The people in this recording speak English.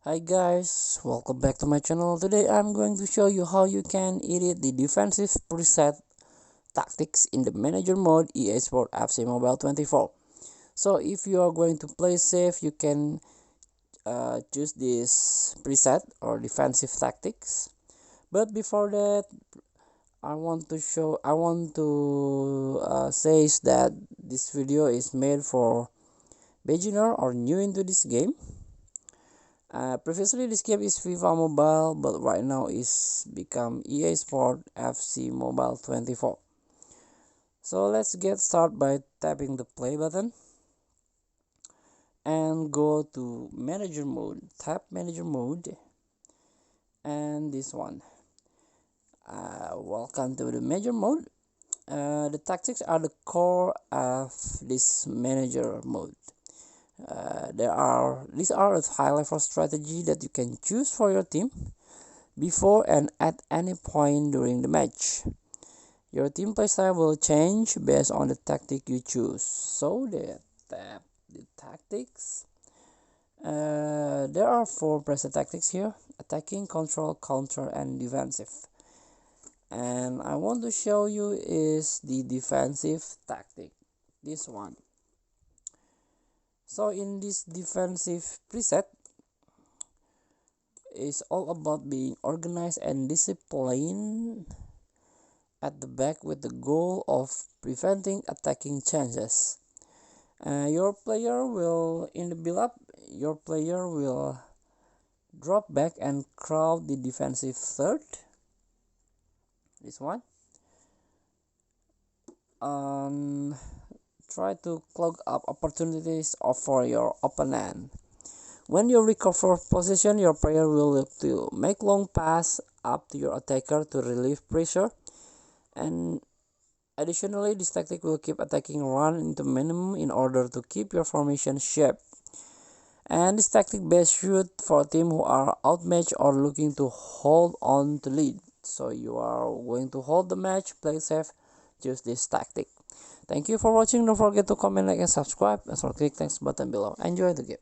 Hi guys, welcome back to my channel. Today I'm going to show you how you can edit the defensive preset tactics in the manager mode EA Sport FC Mobile 24. So if you are going to play safe, you can choose this preset or defensive tactics. But before that, I want to say that this video is made for beginner or new into this game. Previously, this game is FIFA Mobile, but right now it's become EA Sport FC Mobile 24. So let's get started by tapping the play button and go to manager mode. Tap manager mode and this one. Welcome to the manager mode. The tactics are the core of this manager mode. These are a high level strategy that you can choose for your team before and at any point during the match. Your team playstyle will change based on the tactic you choose. So the tactics. There are four preset tactics here: attacking, control, counter, and defensive. And I want to show you is the defensive tactic. This one. So in this defensive preset, is all about being organized and disciplined at the back with the goal of preventing attacking chances. Your player will, in the build up, your player will drop back and crowd the defensive third. This one. Try to clog up opportunities for your opponent. When you recover position, your player will look to make long pass up to your attacker to relieve pressure. And additionally, this tactic will keep attacking run into minimum in order to keep your formation shape. And this tactic best suited for team who are outmatched or looking to hold on to lead. So you are going to hold the match, play safe, choose this tactic. Thank you for watching. Don't forget to comment, like, and subscribe, and click thanks button below. Enjoy the game.